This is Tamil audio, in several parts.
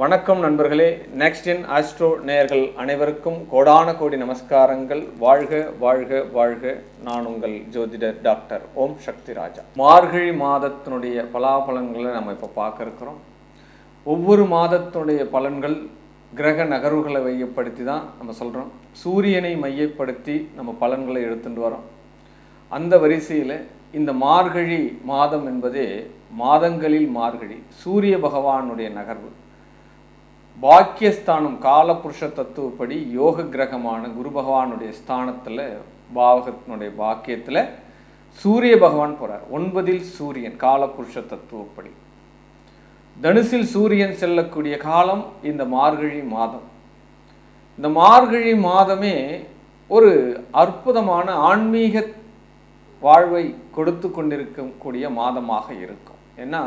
வணக்கம் நண்பர்களே. நெக்ஸ்ட் இன் ஆஸ்ட்ரோ நேயர்கள் அனைவருக்கும் கோடான கோடி நமஸ்காரங்கள். வாழ்க வாழ்க வாழ்க. நான் உங்கள் ஜோதிடர் டாக்டர் ஓம் சக்தி ராஜா. மார்கழி மாதத்தினுடைய பலாபலன்களை நம்ம இப்போ பார்க்க இருக்கிறோம். ஒவ்வொரு மாதத்தினுடைய பலன்கள் கிரக நகர்வுகளை மையப்படுத்தி தான் நம்ம சொல்கிறோம். சூரியனை மையப்படுத்தி நம்ம பலன்களை எடுத்துட்டு வரோம். அந்த வரிசையில் இந்த மார்கழி மாதம் என்பதே மாதங்களில் மார்கழி சூரிய பகவானுடைய நகர்வு. பாக்கியஸ்தானம் காலபுருஷ தத்துவப்படி யோக கிரகமான குரு பகவானுடைய ஸ்தானத்தில் பாவகத்தினுடைய பாக்கியத்தில் சூரிய பகவான் போகிறார். 9 சூரியன் காலபுருஷ தத்துவப்படி. தனுசில் சூரியன் செல்லக்கூடிய காலம் இந்த மார்கழி மாதம். இந்த மார்கழி மாதமே ஒரு அற்புதமான ஆன்மீக வாழ்வை கொடுத்து கொண்டிருக்கக்கூடிய மாதமாக இருக்கும். ஏன்னா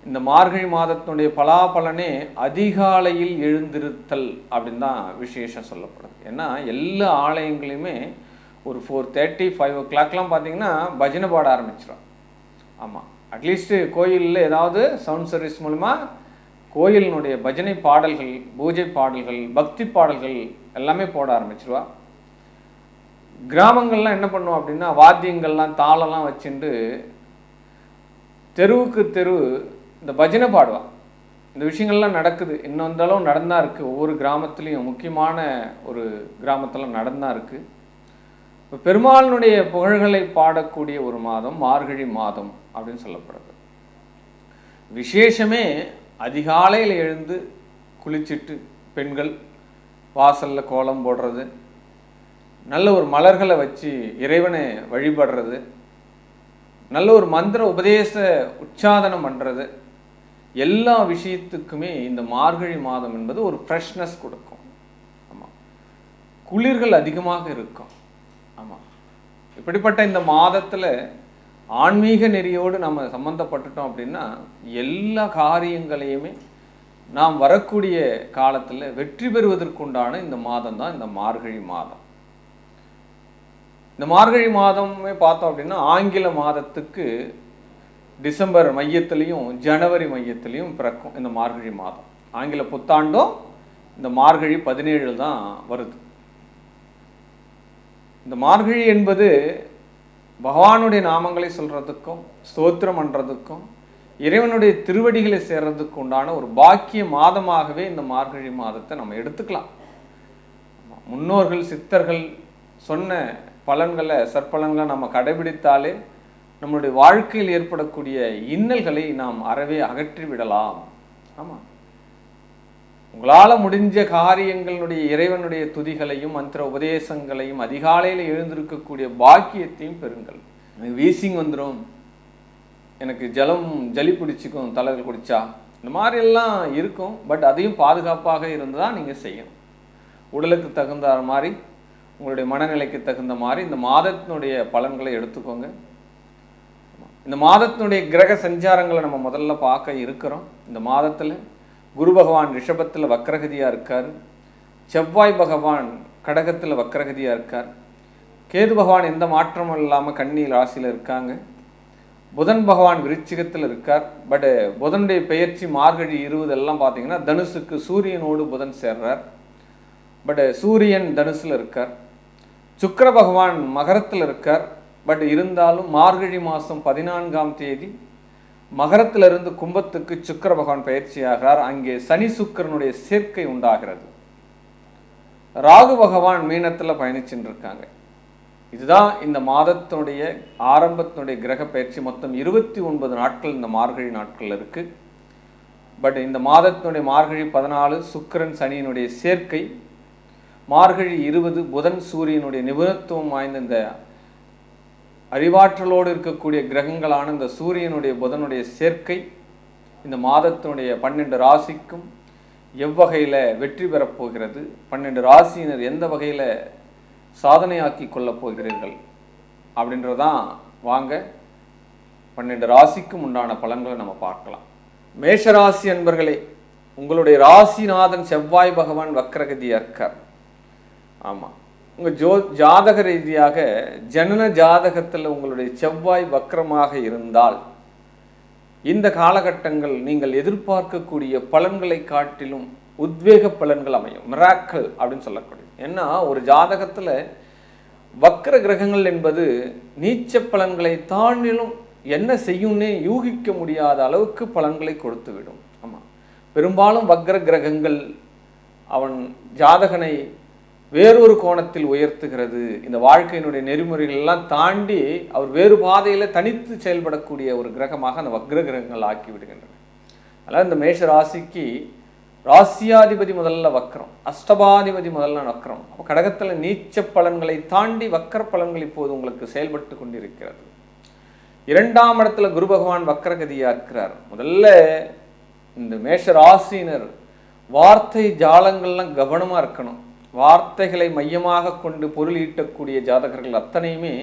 இந்த மார்கழி மாதத்தினுடைய பலாபலனே அதிகாலையில் எழுந்திருத்தல் அப்படின்னு தான் விசேஷம் சொல்லப்படுது. ஏன்னா எல்லா ஆலயங்களையுமே ஒரு 4:30 5 o'clockலாம் பார்த்தீங்கன்னா பஜனை பாட ஆரம்பிச்சிடும். ஆமாம், அட்லீஸ்ட்டு கோயிலில் ஏதாவது சவுண்ட் சர்வீஸ் மூலமா கோயிலினுடைய பஜனை பாடல்கள், பூஜை பாடல்கள், பக்தி பாடல்கள் எல்லாமே போட ஆரம்பிச்சிருவா. கிராமங்கள்லாம் என்ன பண்ணுவோம் அப்படின்னா வாத்தியங்கள்லாம் தாளெல்லாம் வச்சுட்டு தெருவுக்கு தெரு இந்த பஜனை பாடுவான். இந்த விஷயங்கள்லாம் நடக்குது. இன்னும் வந்தாலும் நடந்தா இருக்குது. ஒவ்வொரு கிராமத்துலேயும் முக்கியமான ஒரு கிராமத்தில் நடந்தா இருக்குது. இப்போ பெருமாளினுடைய புகழ்களை பாடக்கூடிய ஒரு மாதம் மார்கழி மாதம் அப்படின்னு சொல்லப்படுது. விசேஷமே அதிகாலையில் எழுந்து குளிச்சுட்டு பெண்கள் வாசலில் கோலம் போடுறது, நல்ல ஒரு மலர்களை வச்சு இறைவனை வழிபடுறது, நல்ல ஒரு மந்திர உபதேச உச்சாதனம் பண்ணுறது, எல்லா விஷயத்துக்குமே இந்த மார்கழி மாதம் என்பது ஒரு ஃப்ரெஷ்னஸ் கொடுக்கும். ஆமாம், குளிர்கள் அதிகமாக இருக்கும். ஆமாம், இப்படிப்பட்ட இந்த மாதத்தில் ஆன்மீக நெறியோடு நம்ம சம்மந்தப்பட்டுட்டோம் அப்படின்னா எல்லா காரியங்களையுமே நாம் வரக்கூடிய காலத்தில் வெற்றி பெறுவதற்குண்டான இந்த மாதம் தான் இந்த மார்கழி மாதம். இந்த மார்கழி மாதமே பார்த்தோம் அப்படின்னா ஆங்கில மாதத்துக்கு டிசம்பர் மையத்திலையும் ஜனவரி மையத்திலையும் பிறக்கும் இந்த மார்கழி மாதம். ஆங்கில புத்தாண்டும் இந்த மார்கழி 17 தான் வருது. இந்த மார்கழி என்பது பகவானுடைய நாமங்களை சொல்கிறதுக்கும் ஸ்தோத்திரம் பண்ணுறதுக்கும் இறைவனுடைய திருவடிகளை சேர்றதுக்கு உண்டான ஒரு பாக்கிய மாதமாகவே இந்த மார்கழி மாதத்தை நம்ம எடுத்துக்கலாம். முன்னோர்கள் சித்தர்கள் சொன்ன பலன்களை சற்பலன்களை நம்ம கடைபிடித்தாலே நம்மளுடைய வாழ்க்கையில் ஏற்படக்கூடிய இன்னல்களை நாம் அறவே அகற்றி விடலாம். ஆமாம், உங்களால் முடிஞ்ச காரியங்களுடைய இறைவனுடைய துதிகளையும் மந்திர உபதேசங்களையும் அதிகாலையில் எழுந்திருக்கக்கூடிய பாக்கியத்தையும் பெறுங்கள். எனக்கு வீசிங் வந்துடும், எனக்கு ஜலி பிடிச்சிக்கும் தலைகள் குடிச்சா, இந்த மாதிரியெல்லாம் இருக்கும். பட் அதையும் பாதுகாப்பாக இருந்து தான் நீங்கள் செய்யணும். உடலுக்கு தகுந்த மாதிரி உங்களுடைய மனநிலைக்கு தகுந்த மாதிரி இந்த மாதத்தினுடைய பலன்களை எடுத்துக்கோங்க. இந்த மாதத்தினுடைய கிரக சஞ்சாரங்களை நம்ம முதல்ல பார்க்க இருக்கிறோம். இந்த மாதத்தில் குரு பகவான் ரிஷபத்தில் வக்ரகதியாக இருக்கார். செவ்வாய் பகவான் கடகத்தில் வக்ரகதியாக இருக்கார். கேது பகவான் எந்த மாற்றமும் இல்லாமல் கன்னி ராசியில் இருக்காங்க. புதன் பகவான் விருச்சிகத்தில் இருக்கார். பட் புதனுடைய பெயர்ச்சி மார்கழி 20 எல்லாம் பார்த்தீங்கன்னா தனுசுக்கு சூரியனோடு புதன் சேர்றார். பட் சூரியன் தனுசில் இருக்கார். சுக்கிர பகவான் மகரத்தில் இருக்கார். பட் இருந்தாலும் மார்கழி மாதம் 14ஆம் தேதி மகரத்திலிருந்து கும்பத்துக்கு சுக்கிர பகவான் பயிற்சி ஆகிறார். அங்கே சனி சுக்கிரனுடைய சேர்க்கை உண்டாகிறது. ராகு பகவான் மீனத்தில் பயணிச்சுட்டு இருக்காங்க. இதுதான் இந்த மாதத்தினுடைய ஆரம்பத்தினுடைய கிரக பயிற்சி. மொத்தம் 29 நாட்கள் இந்த மார்கழி நாட்கள் இருக்கு. பட் இந்த மாதத்தினுடைய மார்கழி 14 சுக்கிரன் சனியினுடைய சேர்க்கை, மார்கழி 20 புதன் சூரியனுடைய நிபுணத்துவம் வாய்ந்த இந்த அறிவாற்றலோடு இருக்கக்கூடிய கிரகங்களான இந்த சூரியனுடைய புதனுடைய சேர்க்கை இந்த மாதத்தினுடைய 12 ராசிக்கும் எவ்வகையில் வெற்றி பெறப்போகிறது, 12 ராசியினர் எந்த வகையில் சாதனையாக்கி கொள்ளப் போகிறீர்கள் அப்படின்றதான் வாங்க 12 ராசிக்கும் உண்டான பலன்களை நம்ம பார்க்கலாம். மேஷராசி அன்பர்களே, உங்களுடைய ராசிநாதன் செவ்வாய் பகவான் வக்ரகதியாக இருக்கார். ஆமாம், உங்கள் ஜாதக ரீதியாக ஜனன ஜாதகத்தில் உங்களுடைய செவ்வாய் வக்ரமாக இருந்தால் இந்த காலகட்டங்கள் நீங்கள் எதிர்பார்க்கக்கூடிய பலன்களை காட்டிலும் உத்வேக பலன்கள் அமையும். மிராக்கல் அப்படின்னு சொல்லக்கூடிய. ஏன்னா ஒரு ஜாதகத்துல வக்ர கிரகங்கள் என்பது நீச்ச பலன்களை தாண்டிலும் என்ன செய்யும்னே யூகிக்க முடியாத அளவுக்கு பலன்களை கொடுத்து விடும். ஆமா, பெரும்பாலும் வக்ர கிரகங்கள் அவன் ஜாதகனை வேறொரு கோணத்தில் உயர்த்துகிறது. இந்த வாழ்க்கையினுடைய நெறிமுறைகள் எல்லாம் தாண்டி அவர் வேறு பாதையில தனித்து செயல்படக்கூடிய ஒரு கிரகமாக அந்த வக்ர கிரகங்கள் ஆக்கி விடுகின்றன. அதனால் இந்த மேஷ ராசிக்கு ராசியாதிபதி முதல்ல வக்ரம், அஷ்டபாதிபதி முதல்ல வக்ரம். அப்போ கடகத்துல நீச்ச பலன்களை தாண்டி வக்கர பலன்கள் இப்போது உங்களுக்கு செயல்பட்டு கொண்டிருக்கிறது. 2ஆம் இடத்துல குரு பகவான் வக்கரகதியா இருக்கிறார். முதல்ல இந்த மேஷ ராசியினர் வார்த்தை ஜாலங்கள்லாம் கவனமா இருக்கணும். வார்த்தைகளை மையமாக கொண்டு பொருள் ஈட்டக்கூடிய ஜாதகர்கள் அத்தனையுமே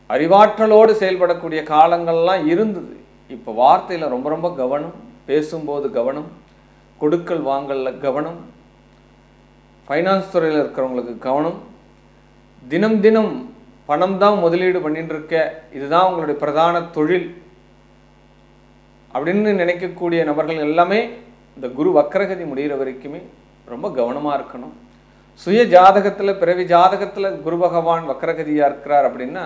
அறிவாற்றலோடு செயல்படக்கூடிய காலங்கள்லாம் இருந்தது. இப்போ வார்த்தையில ரொம்ப ரொம்ப கவனம், பேசும்போது கவனம், கொடுக்கல் வாங்கல்ல கவனம், ஃபைனான்ஸ் துறையில் இருக்கிறவங்களுக்கு கவனம். தினம் தினம் பணம் தான் முதலீடு பண்ணிட்டு இருக்க, இதுதான் உங்களுடைய பிரதான தொழில் அப்படின்னு நினைக்கக்கூடிய நபர்கள் எல்லாமே இந்த குரு வக்கரகதி முடிகிற வரைக்குமே ரொம்ப கவனமாக இருக்கணும். சுய ஜாதகத்தில் பிறவி ஜாதகத்தில் குரு பகவான் வக்கரகதியாக இருக்கிறார் அப்படின்னா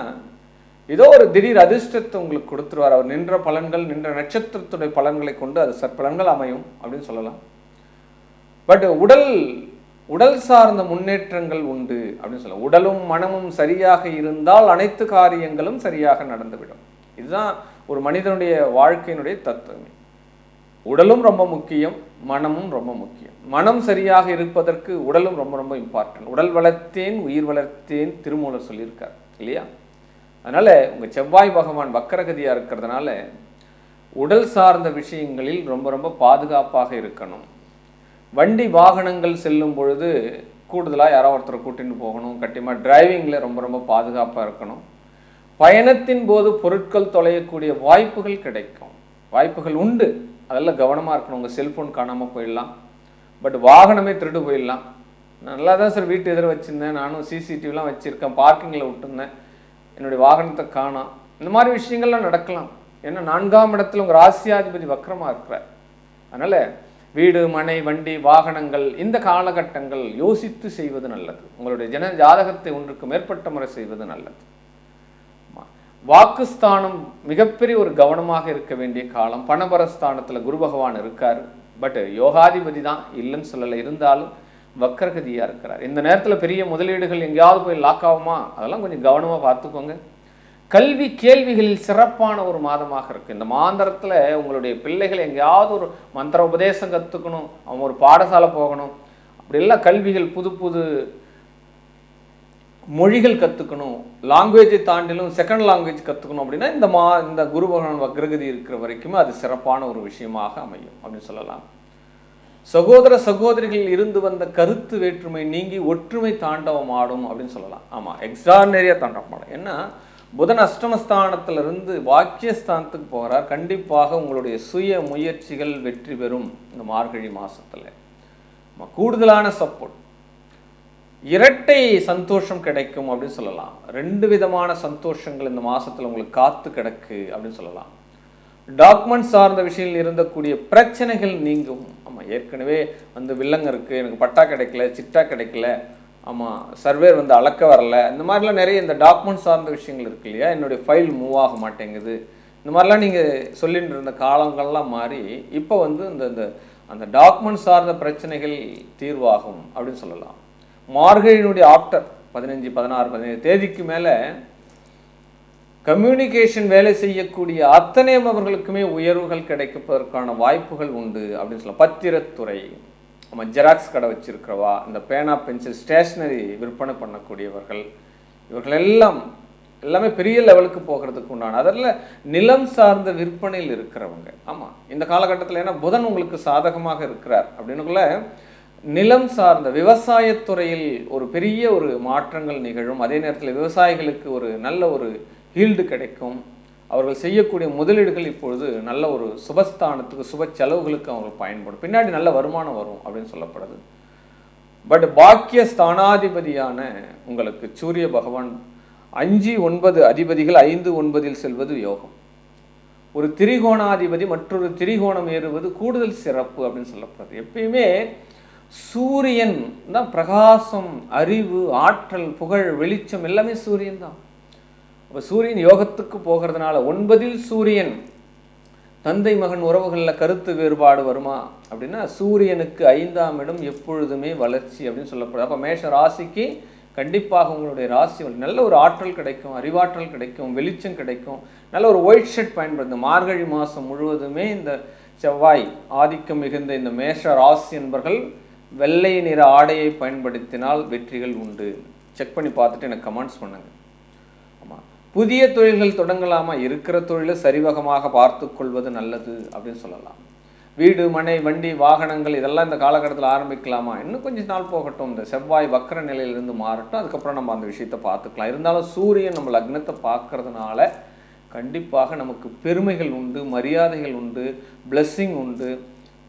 ஏதோ ஒரு திடீர் அதிர்ஷ்டத்தை உங்களுக்கு கொடுத்துருவார். அவர் நின்ற பலன்கள், நின்ற நட்சத்திரத்துடைய பலன்களை கொண்டு அது சற்பலன்கள் அமையும் அப்படின்னு சொல்லலாம். பட் உடல் சார்ந்த முன்னேற்றங்கள் உண்டு அப்படின்னு சொல்லலாம். உடலும் மனமும் சரியாக இருந்தால் அனைத்து காரியங்களும் சரியாக நடந்துவிடும். இதுதான் ஒரு மனிதனுடைய வாழ்க்கையினுடைய தத்துவமே. உடலும் ரொம்ப முக்கியம், மனமும் ரொம்ப முக்கியம். மனம் சரியாக இருப்பதற்கு உடலும் ரொம்ப ரொம்ப இம்பார்ட்டன்ட். உடல் வளர்த்தேன் உயிர் வளர்த்தேன் திருமூலர் சொல்லியிருக்கார் இல்லையா? அதனால உங்க செவ்வாய் பகவான் வக்கரகதியா இருக்கிறதுனால உடல் சார்ந்த விஷயங்களில் ரொம்ப ரொம்ப பாதுகாப்பாக இருக்கணும். வண்டி வாகனங்கள் செல்லும் பொழுது கூடுதலாக யாரோ ஒருத்தரை கூட்டின்னு போகணும். கண்டிப்பாக டிரைவிங்கில் ரொம்ப ரொம்ப பாதுகாப்பாக இருக்கணும். பயணத்தின் போது பொருட்கள் தொலையக்கூடிய வாய்ப்புகள் கிடைக்கும், வாய்ப்புகள் உண்டு. அதெல்லாம் கவனமாக இருக்கணும். உங்கள் செல்ஃபோன் காணாமல் போயிடலாம், பட் வாகனமே திருடு போயிடலாம். நல்லா தான் சார் வீட்டு எதிர வச்சுருந்தேன், நானும் சிசிடிவிலாம் வச்சுருக்கேன், பார்க்கிங்கில் விட்டுருந்தேன், என்னுடைய வாகனத்தை காணோம். இந்த மாதிரி விஷயங்கள்லாம் நடக்கலாம். ஏன்னா 4ஆம் இடத்துல உங்கள் ராசியாதிபதி வக்கரமாக இருக்கிறார். அதனால் வீடு, மனை, வண்டி, வாகனங்கள் இந்த காலகட்டங்கள் யோசித்து செய்வது நல்லது. உங்களுடைய ஜாதகத்தை ஒன்றுக்கு மேற்பட்ட முறை செய்வது நல்லது. வாக்குஸ்தானம் மிகப்பெரிய ஒரு கவனமாக இருக்க வேண்டிய காலம். பணபரஸ்தானத்தில் குரு பகவான் இருக்கார், பட் யோகாதிபதி தான் இல்லைன்னு சொல்லலை, இருந்தாலும் வக்கரகதியா இருக்கிறார். இந்த நேரத்தில் பெரிய முதலீடுகள் எங்கேயாவது போய் லாக் ஆகுமா, அதெல்லாம் கொஞ்சம் கவனமாக பார்த்துக்கோங்க. கல்வி கேள்விகளில் சிறப்பான ஒரு மாதமாக இருக்கு. இந்த மாந்திரத்தில் உங்களுடைய பிள்ளைகள் எங்கேயாவது ஒரு மந்திர உபதேசம் கற்றுக்கணும், அவங்க ஒரு பாடசாலை போகணும், அப்படியெல்லாம் கல்விகள் புது புது மொழிகள் கற்றுக்கணும், லாங்குவேஜை தாண்டிலும் செகண்ட் லாங்குவேஜ் கற்றுக்கணும் அப்படின்னா இந்த குரு பகவான் வக்ரகதி இருக்கிற வரைக்குமே அது சிறப்பான ஒரு விஷயமாக அமையும் அப்படின்னு சொல்லலாம். சகோதர சகோதரிகள் இருந்து வந்த கருத்து வேற்றுமை நீங்கி ஒற்றுமை தாண்டவம் ஆடும் அப்படின்னு சொல்லலாம். ஆமாம், எக்ஸ்ட்ரானரியாக தாண்டவம் ஆடும். ஏன்னா புதன் அஷ்டமஸ்தானத்திலிருந்து வாக்கியஸ்தானத்துக்கு போகிறார். கண்டிப்பாக உங்களுடைய சுய முயற்சிகள் வெற்றி பெறும். இந்த மார்கழி மாதத்தில் கூடுதலான சப்போர்ட், இரட்டை சந்தோஷம் கிடைக்கும் அப்படின்னு சொல்லலாம். 2 விதமான சந்தோஷங்கள் இந்த மாதத்தில் உங்களுக்கு காத்து கிடக்கு அப்படின்னு சொல்லலாம். டாக்குமெண்ட் சார்ந்த விஷயங்கள் இருந்தக்கூடிய பிரச்சனைகள் நீங்கும். ஆமாம், ஏற்கனவே வில்லங்க இருக்குது, எனக்கு பட்டா கிடைக்கல, சிட்டா கிடைக்கல, ஆமாம் சர்வேர் அளக்க வரல, இந்த மாதிரிலாம் நிறைய இந்த டாக்குமெண்ட் சார்ந்த விஷயங்கள் இருக்கு இல்லையா, என்னுடைய ஃபைல் மூவ் ஆக மாட்டேங்குது, இந்த மாதிரிலாம் நீங்கள் சொல்லிட்டு இருந்த காலங்கள்லாம் மாறி இப்போ இந்த அந்த டாக்குமெண்ட் சார்ந்த பிரச்சனைகள் தீர்வாகும் அப்படின்னு சொல்லலாம். மார்கழியினுடைய ஆஃப்டர் 15, 16, 17 தேதிக்கு மேலே கம்யூனிகேஷன் வேலை செய்யக்கூடிய அத்தனை நபர்களுக்குமே உயர்வுகள் கிடைப்பதற்கான வாய்ப்புகள் உண்டு அப்படின்னு சொல்லலாம். பத்திரத்துறை, நம்ம ஜெராக்ஸ் கடை வச்சிருக்கிறவா, இந்த பேனா பென்சில் ஸ்டேஷ்னரி விற்பனை பண்ணக்கூடியவர்கள், இவர்கள் எல்லாமே பெரிய லெவலுக்கு போகிறதுக்கு உண்டான, அதில் நிலம் சார்ந்த விற்பனையில் இருக்கிறவங்க. ஆமாம், இந்த காலகட்டத்தில் ஏன்னா புதன் உங்களுக்கு சாதகமாக இருக்கிறார் அப்படின்னுக்குள்ள நிலம் சார்ந்த விவசாயத்துறையில் ஒரு பெரிய ஒரு மாற்றங்கள் நிகழும். அதே நேரத்தில் விவசாயிகளுக்கு ஒரு நல்ல ஒரு ஹீல்டு கிடைக்கும். அவர்கள் செய்யக்கூடிய முதலீடுகள் இப்பொழுது நல்ல ஒரு சுபஸ்தானத்துக்கு, சுப செலவுகளுக்கு அவங்களுக்கு பயன்படும். பின்னாடி நல்ல வருமானம் வரும் அப்படின்னு சொல்லப்படுது. பட் பாக்கிய ஸ்தானாதிபதியான உங்களுக்கு சூரிய பகவான் 5, 9 அதிபதிகள் 5, 9 செல்வது யோகம். ஒரு திரிகோணாதிபதி மற்றொரு திரிகோணம் ஏறுவது கூடுதல் சிறப்பு அப்படின்னு சொல்லப்படுறது. எப்பயுமே சூரியன் தான் பிரகாசம், அறிவு, ஆற்றல், புகழ், வெளிச்சம் எல்லாமே சூரியன் தான். அப்போ சூரியன் யோகத்துக்கு போகிறதுனால 9ல் சூரியன் தந்தை மகன் உறவுகளில் கருத்து வேறுபாடு வருமா அப்படின்னா சூரியனுக்கு 5ஆம் இடம் எப்பொழுதுமே வளர்ச்சி அப்படின்னு சொல்லப்படுது. அப்போ மேஷ ராசிக்கு கண்டிப்பாக உங்களுடைய ராசி நல்ல ஒரு ஆற்றல் கிடைக்கும், அறிவாற்றல் கிடைக்கும், வெளிச்சம் கிடைக்கும். நல்ல ஒரு ஒயிட் ஷர்ட் பயன்படுத்த மார்கழி மாதம் முழுவதுமே இந்த செவ்வாய் ஆதிக்கம் மிகுந்த இந்த மேஷ ராசி என்பர்கள் வெள்ளை நிற ஆடையை பயன்படுத்தினால் வெற்றிகள் உண்டு. செக் பண்ணி பார்த்துட்டு எனக்கு கமெண்ட்ஸ் பண்ணுங்க. ஆமாம், புதிய தொழில்கள் தொடங்கலாமா? இருக்கிற தொழிலை சரிவகமாக பார்த்து கொள்வது நல்லது அப்படின்னு சொல்லலாம். வீடு, மனை, வண்டி, வாகனங்கள் இதெல்லாம் இந்த காலகட்டத்தில் ஆரம்பிக்கலாமா? இன்னும் கொஞ்சம் நாள் போகட்டும், இந்த செவ்வாய் வக்கர நிலையிலிருந்து மாறட்டும், அதுக்கப்புறம் நம்ம அந்த விஷயத்தை பார்த்துக்கலாம். இருந்தாலும் சூரியன் நம்ம லக்னத்தை பார்க்கறதுனால கண்டிப்பாக நமக்கு பெருமைகள் உண்டு, மரியாதைகள் உண்டு, பிளெஸ்ஸிங் உண்டு,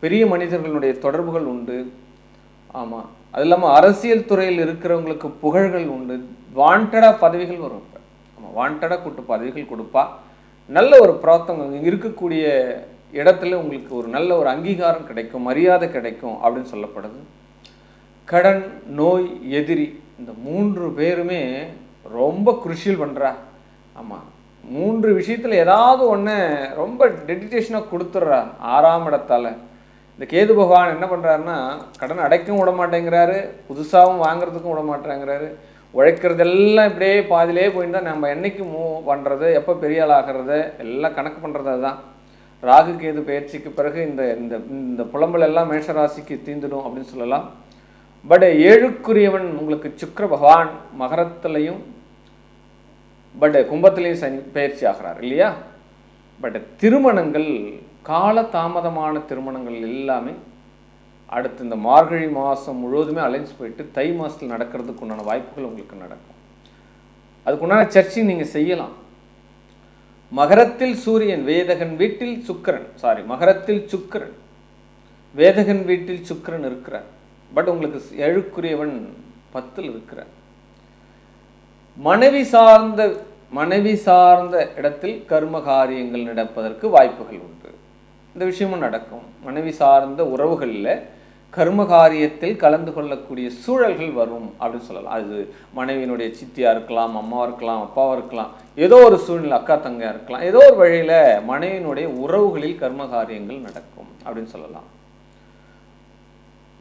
பெரிய மனிதர்களுடைய தொடர்புகள் உண்டு. ஆமாம், அது இல்லாமல் அரசியல் துறையில் இருக்கிறவங்களுக்கு புகழ்கள் உண்டு, வாண்டடாக பதவிகள் வரும். இப்போ ஆமாம், வாண்டடாக கூட்டு பதவிகள் கொடுப்பா. நல்ல ஒரு பிரார்த்தனை இருக்கக்கூடிய இடத்துல உங்களுக்கு ஒரு நல்ல ஒரு அங்கீகாரம் கிடைக்கும், மரியாதை கிடைக்கும் அப்படின்னு சொல்லப்படுது. கடன், நோய், எதிரி இந்த 3 பேருமே ரொம்ப குருஷியல் பண்ணுறா. ஆமாம், 3 விஷயத்தில் ஏதாவது ஒன்று ரொம்ப டெடிடேஷனாக கொடுத்துட்றா 6ஆம் இடத்தால். இந்த கேது பகவான் என்ன பண்ணுறாருன்னா கடன் அடைக்கவும் விட மாட்டேங்கிறாரு, புதுசாகவும் வாங்குறதுக்கும் விட மாட்டேங்கிறாரு. உழைக்கிறதெல்லாம் இப்படியே பாதிலே போயிருந்தா நம்ம என்னைக்கு மூவ் பண்ணுறது, எப்போ பெரிய ஆள் ஆகிறது எல்லாம் கணக்கு பண்ணுறது. அதுதான் ராகு கேது பயிற்சிக்கு பிறகு இந்த இந்த இந்த புலம்பல் எல்லாம் மேஷராசிக்கு தீந்துடும் அப்படின்னு சொல்லலாம். பட் 7க்குரியவன் உங்களுக்கு சுக்கிர பகவான் மகரத்திலையும் பட் கும்பத்திலையும் சனி பயிற்சி ஆகிறார் இல்லையா. பட் திருமணங்கள், கால தாமதமான திருமணங்கள் எல்லாமே அடுத்து இந்த மார்கழி மாதம் முழுவதுமே அலைன்ஸ் போயிட்டு தை மாதத்தில் நடக்கிறதுக்கு உண்டான வாய்ப்புகள் உங்களுக்கு நடக்கும். அதுக்குண்டான சர்ச்சையும் நீங்கள் செய்யலாம். மகரத்தில் சூரியன், வேதகன் வீட்டில் சுக்கிரன், மகரத்தில் சுக்கிரன், வேதகன் வீட்டில் சுக்கிரன் இருக்கிறார். பட் உங்களுக்கு 7க்குரியவன் 10ல் இருக்கிறார். மனைவி சார்ந்த இடத்தில் கர்ம காரியங்கள் நடப்பதற்கு வாய்ப்புகள் உண்டு. இந்த விஷயமும் நடக்கும். மனைவி சார்ந்த உறவுகளில் கர்ம காரியத்தில் கலந்து கொள்ளக்கூடிய சூழல்கள் வரும் அப்படின்னு சொல்லலாம். அது மனைவியினுடைய சித்தியாக இருக்கலாம், அம்மாவாக இருக்கலாம், அப்பாவாக இருக்கலாம், ஏதோ ஒரு சூழ்நிலை அக்கா தங்கையாக இருக்கலாம். ஏதோ ஒரு வழியில் மனைவியினுடைய உறவுகளில் கர்ம காரியங்கள் நடக்கும் அப்படின்னு சொல்லலாம்.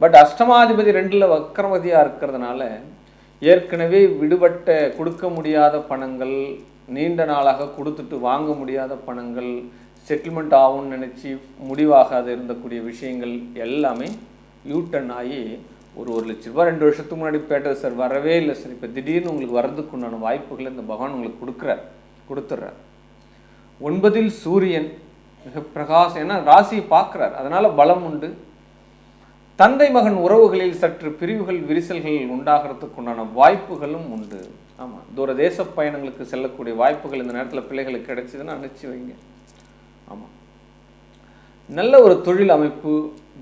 பட் அஷ்டமாதிபதி 2ல் வக்கரவதியாக இருக்கிறதுனால ஏற்கனவே விடுபட்ட கொடுக்க முடியாத பணங்கள், நீண்ட நாளாக கொடுத்துட்டு வாங்க முடியாத பணங்கள், செட்டில்மெண்ட் ஆகும்னு நினச்சி முடிவாகாத இருந்தக்கூடிய விஷயங்கள் எல்லாமே யூட்டன் ஆகி ஒரு லட்ச ரூபா 2 வருஷத்துக்கு முன்னாடி பேட்டது சார், வரவே இல்லை சார், இப்போ திடீர்னு உங்களுக்கு வர்றதுக்கு உண்டான வாய்ப்புகளை இந்த பகவான் உங்களுக்கு கொடுத்துட்றார். 9ல் சூரியன் மிக பிரகாசம், ஏன்னா ராசியை பார்க்குறார், அதனால் பலம் உண்டு. தந்தை மகன் உறவுகளில் சற்று பிரிவுகள், விரிசல்கள் உண்டாகிறதுக்கு உண்டான வாய்ப்புகளும் உண்டு. ஆமாம், தூர தேச பயணங்களுக்கு செல்லக்கூடிய வாய்ப்புகள் இந்த நேரத்தில் பிள்ளைகளுக்கு கிடைச்சதுன்னு நினச்சி வைங்க. ஆமாம், நல்ல ஒரு தொழில் அமைப்பு,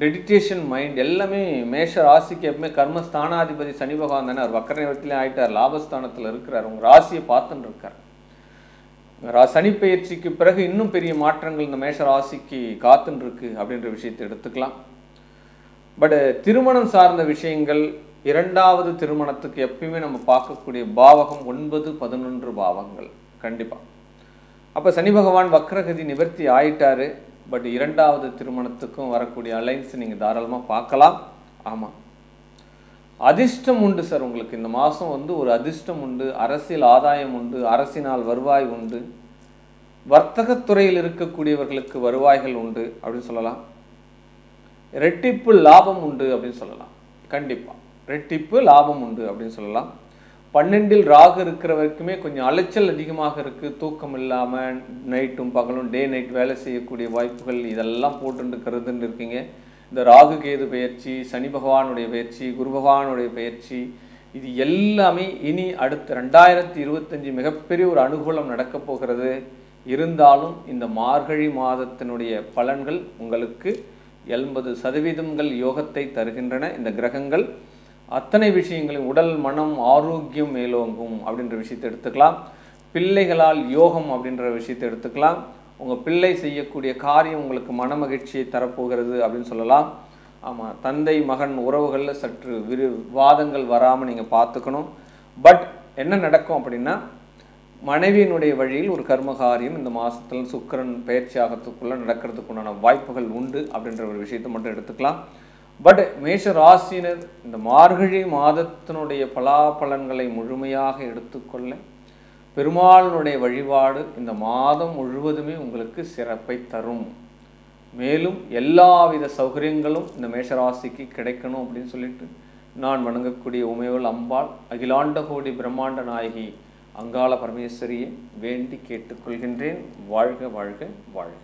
டெடிடேஷன் மைண்ட் எல்லாமே மேஷ ராசிக்கு. எப்பவுமே கர்மஸ்தானாதிபதி சனி பகவான் தானே, அவர் வக்கர நிவர்த்திலே ஆகிட்டார், லாபஸ்தானத்தில் இருக்கிறார், உங்கள் ராசியை பார்த்துன்னு இருக்கார். சனி பயிற்சிக்கு பிறகு இன்னும் பெரிய மாற்றங்கள் இந்த மேஷ ராசிக்கு காத்துன்னு இருக்கு அப்படின்ற விஷயத்தை எடுத்துக்கலாம். பட் திருமணம் சார்ந்த விஷயங்கள், 2வது திருமணத்துக்கு எப்பயுமே நம்ம பார்க்கக்கூடிய பாவகம் 9, 11 பாவங்கள் கண்டிப்பாக. அப்போ சனி பகவான் வக்ரகதி நிவர்த்தி ஆயிட்டாரு. பட் 2வது திருமணத்துக்கும் வரக்கூடிய அலைன்ஸ் நீங்கள் தாராளமாக பார்க்கலாம். ஆமாம், அதிர்ஷ்டம் உண்டு சார் உங்களுக்கு இந்த மாதம் ஒரு அதிர்ஷ்டம் உண்டு, அரசியல் ஆதாயம் உண்டு, அரசினால் வருவாய் உண்டு, வர்த்தகத்துறையில் இருக்கக்கூடியவர்களுக்கு வருவாய்கள் உண்டு அப்படின்னு சொல்லலாம். ரெட்டிப்பு லாபம் உண்டு அப்படின்னு சொல்லலாம். கண்டிப்பாக ரெட்டிப்பு லாபம் உண்டு அப்படின்னு சொல்லலாம். 12ல் ராகு இருக்கிற வரைக்குமே கொஞ்சம் அலைச்சல் அதிகமாக இருக்குது, தூக்கம் இல்லாமல் நைட்டும் பகலும் டே நைட் வேலை செய்யக்கூடிய வாய்ப்புகள் இதெல்லாம் போட்டுருக்கிறதுன்னு இருக்கீங்க. இந்த ராகு கேது பயிற்சி, சனி பகவானுடைய பயிற்சி, குரு பகவானுடைய பயிற்சி, இது எல்லாமே இனி அடுத்த 2025 மிகப்பெரிய ஒரு அனுகூலம் நடக்கப் போகிறது. இருந்தாலும் இந்த மார்கழி மாதத்தினுடைய பலன்கள் உங்களுக்கு 80% யோகத்தை தருகின்றன. இந்த கிரகங்கள் அத்தனை விஷயங்களையும், உடல் மனம் ஆரோக்கியம் மேலோங்கும் அப்படின்ற விஷயத்தை எடுத்துக்கலாம். பிள்ளைகளால் யோகம் அப்படின்ற விஷயத்தை எடுத்துக்கலாம். உங்கள் பிள்ளை செய்யக்கூடிய காரியம் உங்களுக்கு மன மகிழ்ச்சியை தரப்போகிறது அப்படின்னு சொல்லலாம். ஆமாம், தந்தை மகன் உறவுகளில் சற்று விவாதங்கள் வராமல் நீங்கள் பார்த்துக்கணும். பட் என்ன நடக்கும் அப்படின்னா, மனைவியினுடைய வழியில் ஒரு கர்மகாரியம் இந்த மாதத்தில் சுக்கிரன் பயிற்சி ஆகிறதுக்குள்ளே நடக்கிறதுக்குண்டான வாய்ப்புகள் உண்டு அப்படின்ற ஒரு விஷயத்தை மட்டும் எடுத்துக்கலாம். பட் மேஷ ராசினர் இந்த மார்கழி மாதத்தினுடைய பலாபலன்களை முழுமையாக எடுத்துக்கொள்ள பெருமாளினுடைய வழிபாடு இந்த மாதம் முழுவதுமே உங்களுக்கு சிறப்பை தரும். மேலும் எல்லாவித சௌகரியங்களும் இந்த மேஷராசிக்கு கிடைக்கணும் அப்படின்னு சொல்லிட்டு நான் வணங்கக்கூடிய உமையவள் அம்பாள் அகிலாண்ட கோடி பிரம்மாண்ட நாயகி அங்காள பரமேஸ்வரியை வேண்டி கேட்டுக்கொள்கின்றேன். வாழ்க வாழ்க வாழ்க.